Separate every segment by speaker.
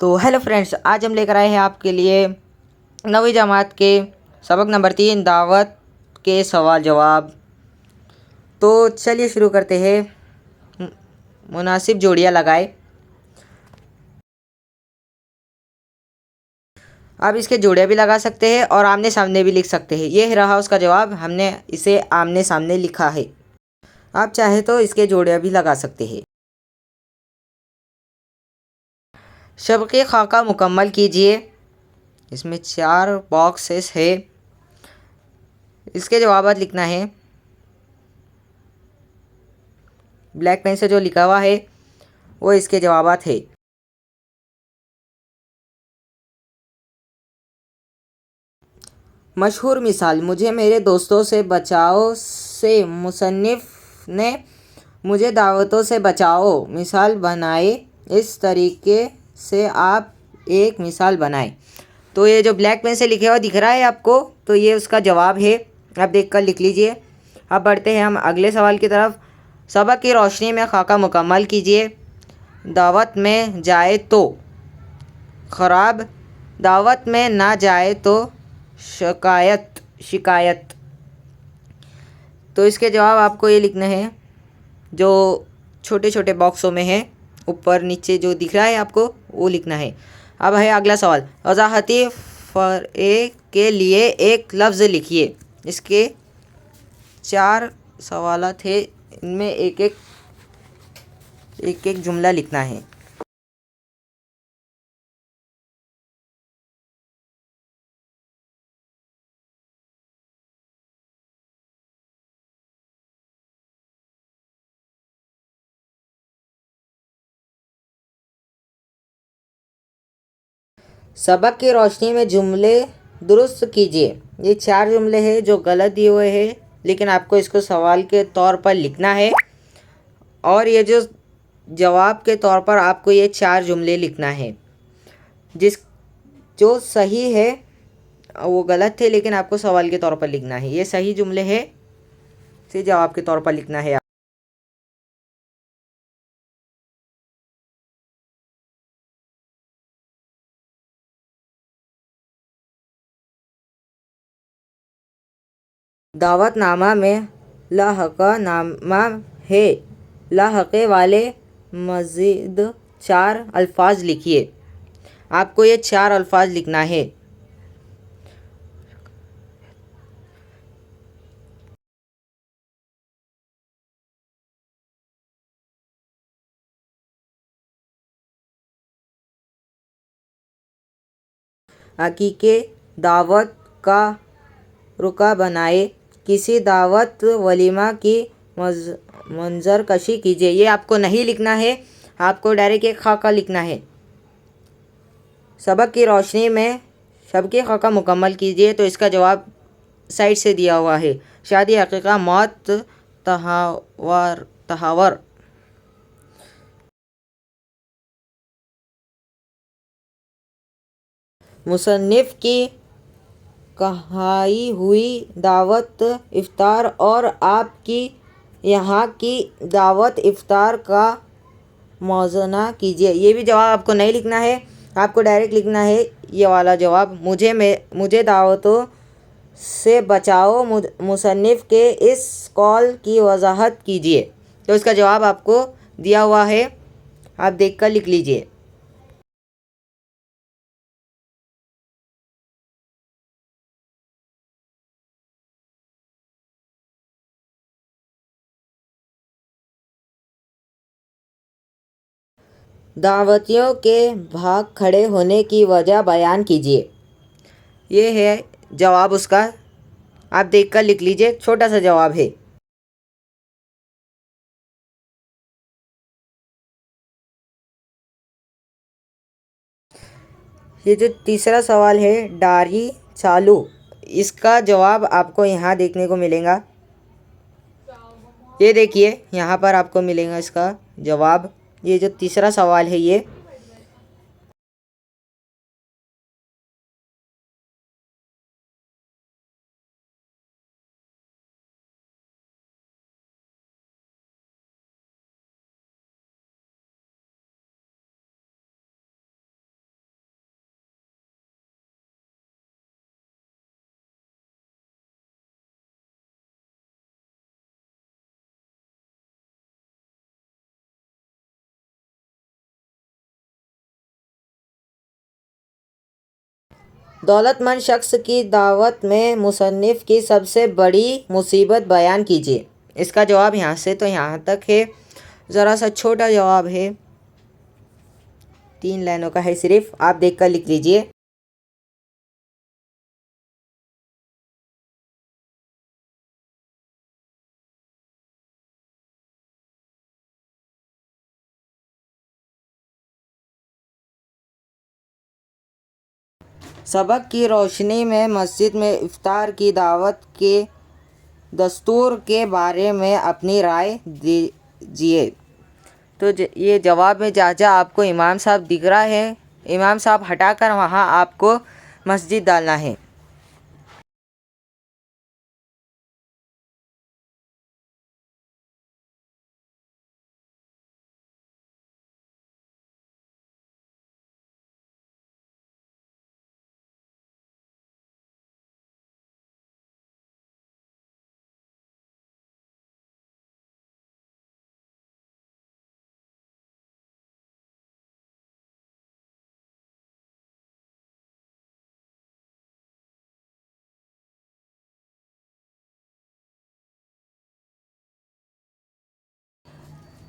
Speaker 1: तो hello friends, आज हम लेकर आए हैं आपके लिए 9वीं जमात के सबक नंबर 3 दावत के सवाल जवाब। तो चलिए शुरू करते हैं। मुनासिब जोड़ियाँ लगाए। आप इसके जोड़ियाँ भी लगा सकते हैं और आमने सामने भी लिख सकते हैं। ये रहा उसका जवाब, हमने इसे आमने सामने लिखा है। आप चाहे तो इसके जोड़ियाँ भी लगा सकते हैं। शब्क़ खाका मुकम्मल कीजिए। इसमें 4 बॉक्सेस है, इसके जवाब लिखना है। ब्लैक पेन से जो लिखा हुआ है वो इसके जवाबात है। मशहूर मिसाल, मुझे मेरे दोस्तों से बचाओ से मुसन्निफ़ ने मुझे दावतों से बचाओ मिसाल बनाए। इस तरीके से आप एक मिसाल बनाएं। तो ये जो ब्लैक पेन से लिखे हुआ दिख रहा है आपको, तो ये उसका जवाब है। आप देखकर लिख लीजिए। अब बढ़ते हैं हम अगले सवाल की तरफ। सबक की रोशनी में खाका मुकम्मल कीजिए। दावत में जाए तो ख़राब, दावत में ना जाए तो शिकायत। तो इसके जवाब आपको ये लिखना है, जो छोटे छोटे बॉक्सों में है, ऊपर नीचे जो दिख रहा है आपको वो लिखना है। अब है अगला सवाल। वजाहती फ़र्क़ के लिए एक लफ्ज़ लिखिए। इसके 4 सवाल थे, इनमें एक एक जुमला लिखना है। सबक की रोशनी में जुमले दुरुस्त कीजिए। ये 4 जुमले हैं जो गलत दिए हुए हैं, लेकिन आपको इसको सवाल के तौर पर लिखना है। और ये जो जवाब के तौर पर आपको ये 4 जुमले लिखना है। जो सही है वो गलत थे, लेकिन आपको सवाल के तौर पर लिखना है। ये सही जुमले हैं, से जवाब के तौर पर लिखना है। दावतनामा में लाहक़नामा है। लाहक़े वाले मज़ीद 4 अल्फाज लिखिए। आपको ये 4 अल्फाज लिखना है। अकीके दावत का रुका बनाए। किसी दावत वलीमा की मंजर कशी कीजिए। ये आपको नहीं लिखना है, आपको डायरेक्ट एक खाका लिखना है। सबक की रोशनी में सबकी खाका मुकम्मल कीजिए। तो इसका जवाब साइड से दिया हुआ है। शादी हकीका मौत तहावर। मुसन्निफ़ की कहाई हुई दावत इफ्तार और आपकी यहाँ की दावत इफ्तार का मौज़ना कीजिए। ये भी जवाब आपको नहीं लिखना है, आपको डायरेक्ट लिखना है ये वाला जवाब। मुझे दावतों से बचाओ मुसन्निफ़ के इस कॉल की वजाहत कीजिए। तो इसका जवाब आपको दिया हुआ है, आप देखकर लिख लीजिए। दावतियों के भाग खड़े होने की वजह बयान कीजिए। ये है जवाब उसका, आप देखकर लिख लीजिए। छोटा सा जवाब है। ये जो तीसरा सवाल है, डायरी चालू, इसका जवाब आपको यहाँ देखने को मिलेगा। ये देखिए, यहाँ पर आपको मिलेगा इसका जवाब। ये जो तीसरा सवाल है ये दौलतमंद शख्स की दावत में मुसन्निफ़ की सबसे बड़ी मुसीबत बयान कीजिए। इसका जवाब यहाँ से तो यहाँ तक है। ज़रा सा छोटा जवाब है, 3 लाइनों का है सिर्फ, आप देखकर लिख लीजिए। सबक की रोशनी में मस्जिद में इफ्तार की दावत के दस्तूर के बारे में अपनी राय दीजिए। तो ये जवाब में जहाँ आपको इमाम साहब दिख रहा है, इमाम साहब हटाकर वहाँ आपको मस्जिद डालना है।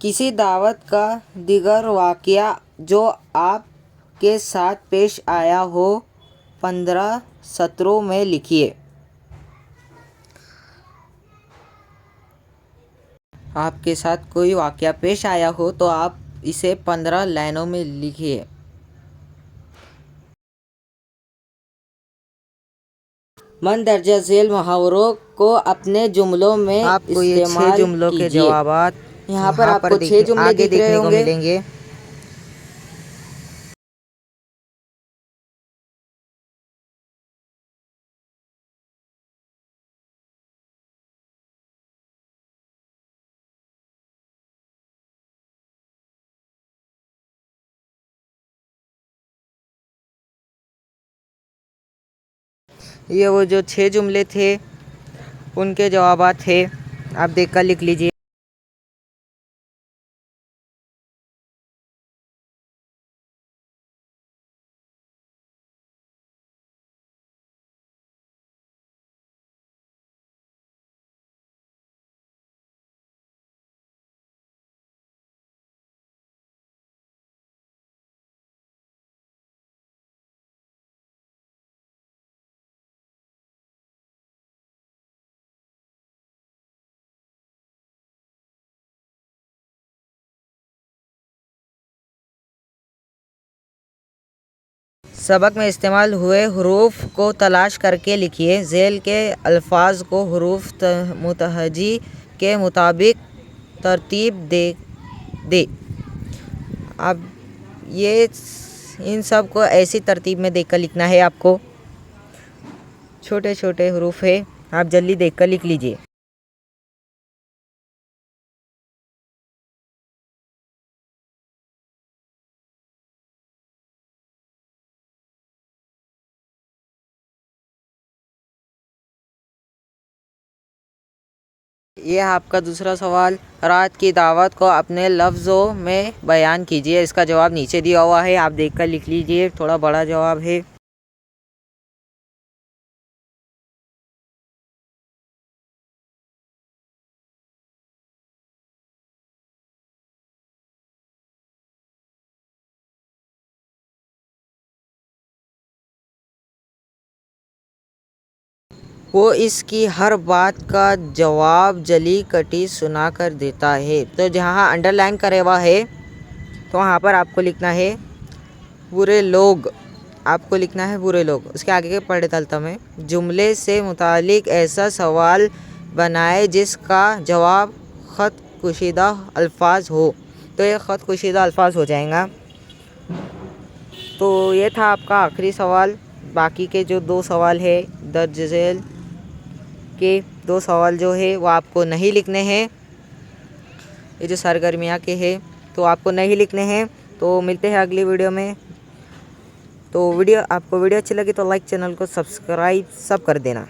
Speaker 1: किसी दावत का दिगर वाक़या जो आपके साथ पेश आया हो 15 सत्रों में लिखिए। आपके साथ कोई वाक़या पेश आया हो तो आप इसे 15 लाइनों में लिखिए। मंदरजा झेल मुहावरों को अपने जुमलों में
Speaker 2: आपको ये 6 जुमलों के जवाबात
Speaker 1: यहाँ पर आपको 6 जुमले
Speaker 2: आगे
Speaker 1: दिख रहे
Speaker 2: देखने को
Speaker 1: होंगे।
Speaker 2: मिलेंगे। ये वो जो 6 जुमले थे उनके जवाबात थे, आप देखकर लिख लीजिए। सबक में इस्तेमाल हुए हरूफ को तलाश करके लिखिए। झेल के अल्फाज को हरूफ मुतहजी के मुताबिक तरतीब दे। अब ये इन सब को ऐसी तरतीब में देखकर लिखना है आपको। छोटे छोटे हरूफ है, आप जल्दी देखकर लिख लीजिए। ये आपका दूसरा सवाल, रात की दावत को अपने लफ्ज़ों में बयान कीजिए। इसका जवाब नीचे दिया हुआ है, आप देखकर लिख लीजिए। थोड़ा बड़ा जवाब है। वो इसकी हर बात का जवाब जली कटी सुना कर देता है। तो जहाँ अंडरलाइन करे हुआ है तो वहाँ पर आपको लिखना है बुरे लोग। आपको लिखना है बुरे लोग। उसके आगे के पढ़ डालता मैं। जुमले से मुतालिक ऐसा सवाल बनाए जिसका जवाब ख़त कुशीदा अल्फाज हो। तो ये ख़त कुशीदा अल्फाज हो जाएगा। तो ये था आपका आखिरी सवाल। बाकी के जो 2 सवाल है दर्ज झेल के 2 सवाल जो है वो आपको नहीं लिखने हैं। ये जो सरगर्मियाँ के हैं तो आपको नहीं लिखने हैं। तो मिलते हैं अगली वीडियो में। तो आपको वीडियो अच्छी लगी तो लाइक, चैनल को सब्सक्राइब सब कर देना।